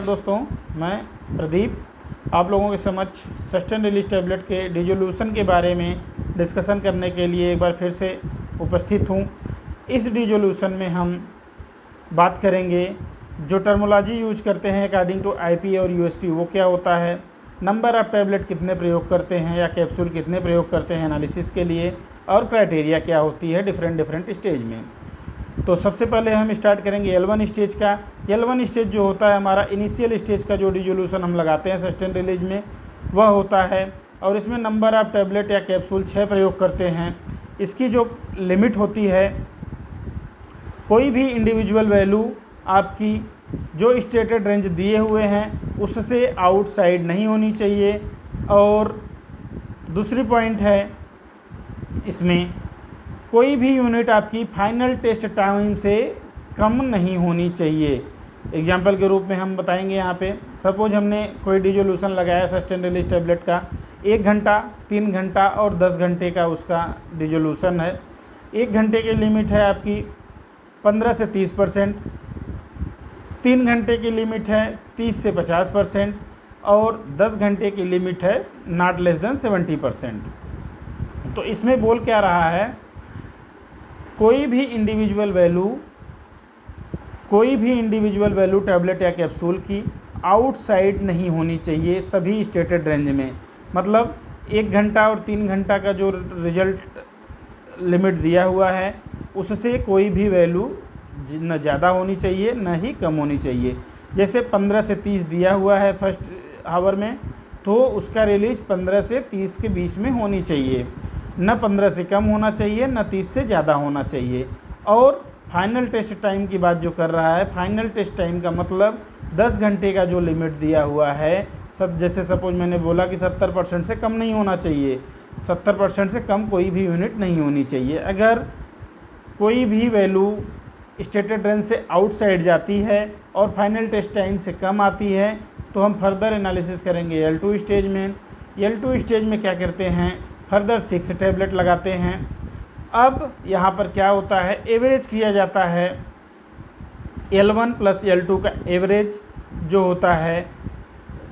नमस्कार दोस्तों, मैं प्रदीप आप लोगों के समक्ष सस्टेन रिलीज टैबलेट के डिजोल्यूशन के बारे में डिस्कशन करने के लिए एक बार फिर से उपस्थित हूँ। इस डिजोल्यूशन में हम बात करेंगे जो टर्मोलॉजी यूज करते हैं अकॉर्डिंग टू आईपी और यूएसपी वो क्या होता है, नंबर ऑफ टैबलेट कितने प्रयोग करते हैं या कैप्सूल कितने प्रयोग करते हैं एनालिसिस के लिए, और क्राइटेरिया क्या होती है डिफरेंट स्टेज में। तो सबसे पहले हम स्टार्ट करेंगे L1 स्टेज का। L1 स्टेज जो होता है हमारा इनिशियल स्टेज का जो डिजोल्यूशन हम लगाते हैं सस्टेन रिलीज में वह होता है, और इसमें नंबर ऑफ टैबलेट या कैप्सूल 6 प्रयोग करते हैं। इसकी जो लिमिट होती है, कोई भी इंडिविजुअल वैल्यू आपकी जो स्टेटेड रेंज दिए हुए हैं उससे आउटसाइड नहीं होनी चाहिए। और दूसरी पॉइंट है, इसमें कोई भी यूनिट आपकी फाइनल टेस्ट टाइम से कम नहीं होनी चाहिए। एग्जाम्पल के रूप में हम बताएंगे यहाँ पे, सपोज हमने कोई डिजोल्यूशन लगाया सस्टेन रिलीज टैबलेट का, 1 घंटा, 3 घंटा और 10 घंटे का उसका डिजोल्यूशन है। 1 घंटे की लिमिट है आपकी 15 से 30%, 3 घंटे की लिमिट है 30 से 50% और 10 घंटे की लिमिट है नॉट लेस देन 70%। तो इसमें बोल क्या रहा है, कोई भी इंडिविजुअल वैल्यू टैबलेट या कैप्सूल की आउटसाइड नहीं होनी चाहिए सभी स्टेटेड रेंज में। मतलब 1 घंटा और 3 घंटा का जो रिजल्ट लिमिट दिया हुआ है उससे कोई भी वैल्यू न ज़्यादा होनी चाहिए न ही कम होनी चाहिए। जैसे 15 से 30 दिया हुआ है फर्स्ट आवर में, तो उसका रिलीज 15 से 30 के बीच में होनी चाहिए, न 15 से कम होना चाहिए न 30 से ज़्यादा होना चाहिए। और फाइनल टेस्ट टाइम की बात जो कर रहा है, फाइनल टेस्ट टाइम का मतलब 10 घंटे का जो लिमिट दिया हुआ है, सब जैसे सपोज मैंने बोला कि 70% से कम नहीं होना चाहिए, 70% से कम कोई भी यूनिट नहीं होनी चाहिए। अगर कोई भी वैल्यू स्टेटेड रेंज से आउटसाइड जाती है और फाइनल टेस्ट टाइम से कम आती है तो हम फर्दर एनालिसिस करेंगे L2 स्टेज में। L2 स्टेज में क्या करते हैं, फर्दर 6 टैबलेट लगाते हैं। अब यहाँ पर क्या होता है, एवरेज किया जाता है। L1 प्लस L2 का एवरेज जो होता है,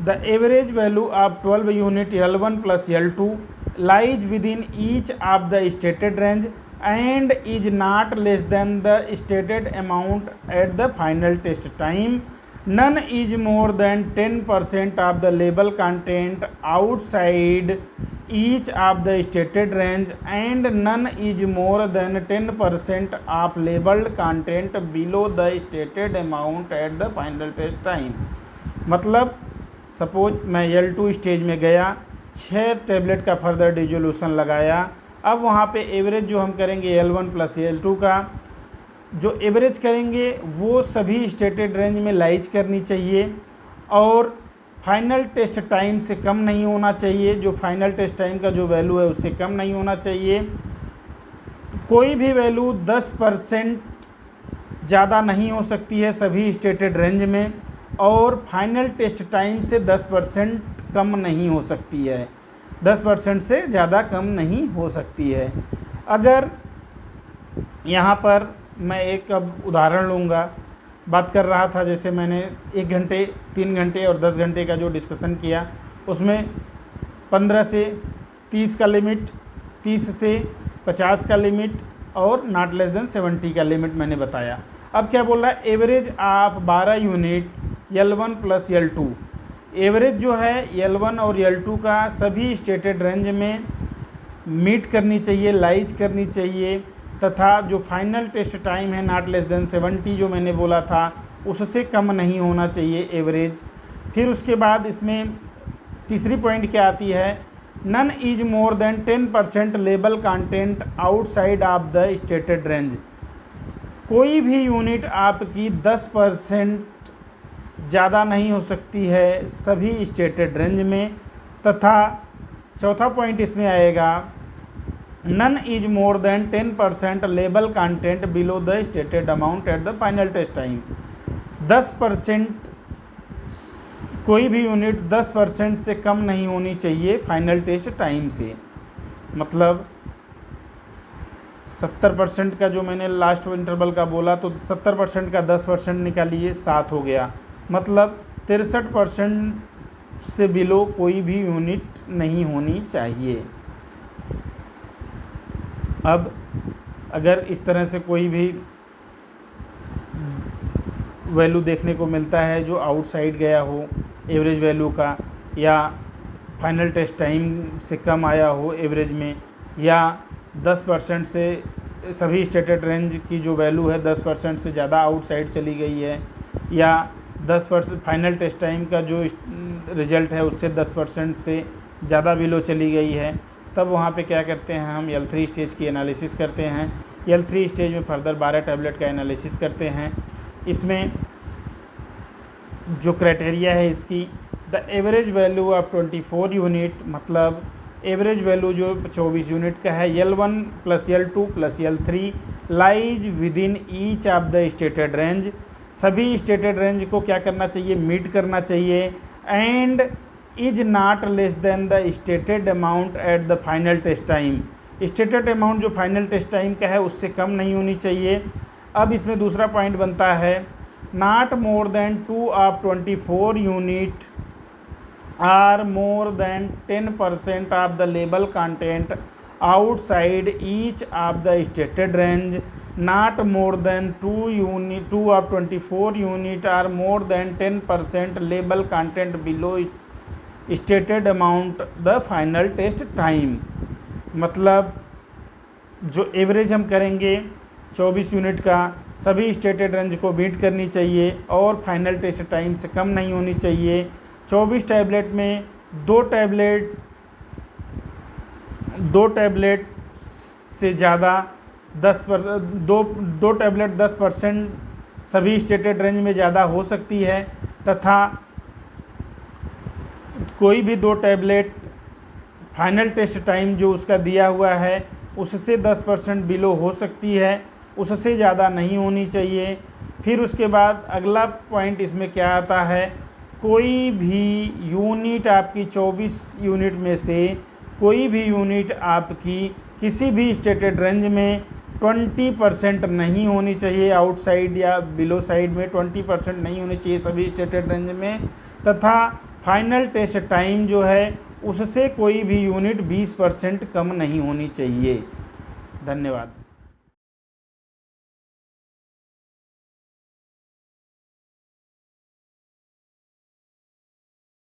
the average value of 12 unit L1 plus L2 lies within each of the stated range and is not less than the stated amount at the final test time. None is more than 10% of the label content outside each of the stated range and none is more than 10% of labeled content below the stated amount at the final test time। मतलब suppose मैं L2 stage में गया, 6 tablet का further dissolution लगाया। अब वहाँ पे average जो हम करेंगे L1 प्लस L2 का जो एवरेज करेंगे वो सभी स्टेटेड रेंज में लाइज करनी चाहिए और फाइनल टेस्ट टाइम से कम नहीं होना चाहिए। जो फाइनल टेस्ट टाइम का जो वैल्यू है उससे कम नहीं होना चाहिए। कोई भी वैल्यू 10% ज़्यादा नहीं हो सकती है सभी स्टेटेड रेंज में, और फाइनल टेस्ट टाइम से 10% कम नहीं हो सकती है, 10% से ज़्यादा कम नहीं हो सकती है। अगर यहाँ पर मैं एक अब उदाहरण लूँगा, बात कर रहा था जैसे मैंने 1 घंटे, 3 घंटे और 10 घंटे का जो डिस्कशन किया, उसमें 15 से 30 का लिमिट, 30 से 50 का लिमिट और नॉट लेस देन 70 का लिमिट मैंने बताया। अब क्या बोल रहा है, average of 12 unit L1 plus L2। Average जो है L1 और L2 का सभी स्टेटेड रेंज में मीट करनी चाहिए, लाइज करनी चाहिए, तथा जो फाइनल टेस्ट टाइम है नॉट लेस देन 70 जो मैंने बोला था उससे कम नहीं होना चाहिए एवरेज। फिर उसके बाद इसमें तीसरी पॉइंट क्या आती है, none is more than 10% label content outside of the stated range. कोई भी यूनिट आपकी 10% ज़्यादा नहीं हो सकती है सभी स्टेटेड रेंज में। तथा चौथा पॉइंट इसमें आएगा, none is more than 10% label content below the stated amount at the final test time. 10% कोई भी यूनिट 10% से कम नहीं होनी चाहिए फाइनल टेस्ट टाइम से। मतलब 70% का जो मैंने लास्ट इंटरवल का बोला, तो 70% का 10% निकालिए 7 हो गया, मतलब 63% से बिलो कोई भी यूनिट नहीं होनी चाहिए। अब अगर इस तरह से कोई भी वैल्यू देखने को मिलता है जो आउटसाइड गया हो एवरेज वैल्यू का, या फाइनल टेस्ट टाइम से कम आया हो एवरेज में, या 10% से सभी स्टेटेड रेंज की जो वैल्यू है 10% से ज़्यादा आउटसाइड चली गई है, या 10% फाइनल टेस्ट टाइम का जो रिज़ल्ट है उससे 10% से ज़्यादा बिलो चली गई है, तब वहाँ पे क्या करते हैं, हम L3 स्टेज की एनालिसिस करते हैं। L3 स्टेज में फर्दर 12 टैबलेट का एनालिसिस करते हैं। इसमें जो क्राइटेरिया है इसकी, the average value of 24 unit, मतलब एवरेज वैल्यू जो 24 यूनिट का है, L1 + L2 + L3 lies within each of the stated range, सभी स्टेटेड रेंज को क्या करना चाहिए, मीट करना चाहिए, and is not less than the stated amount at the final test time, stated amount जो फाइनल टेस्ट टाइम का है उससे कम नहीं होनी चाहिए। अब इसमें दूसरा पॉइंट बनता है, not more than 2 of 24 unit are more than 10% of the label content outside each of the stated range, not more than 2 of 24 unit are more than 10% label content below stated amount the final test time। मतलब जो average हम करेंगे 24 unit का, सभी stated range को meet करनी चाहिए और फाइनल टेस्ट टाइम से कम नहीं होनी चाहिए। 24 टैबलेट में दो टैबलेट से ज़्यादा 10% दो टैबलेट 10% सभी स्टेटेड रेंज में ज़्यादा हो सकती है, तथा कोई भी 2 टैबलेट फाइनल टेस्ट टाइम जो उसका दिया हुआ है उससे 10% बिलो हो सकती है, उससे ज़्यादा नहीं होनी चाहिए। फिर उसके बाद अगला पॉइंट इसमें क्या आता है, कोई भी यूनिट आपकी 24 यूनिट में से कोई भी यूनिट आपकी किसी भी स्टेटेड रेंज में 20% नहीं होनी चाहिए, आउटसाइड या बिलो साइड में 20% नहीं होनी चाहिए सभी स्टेटेड रेंज में, तथा फाइनल टेस्ट टाइम जो है उससे कोई भी यूनिट 20% कम नहीं होनी चाहिए। धन्यवाद।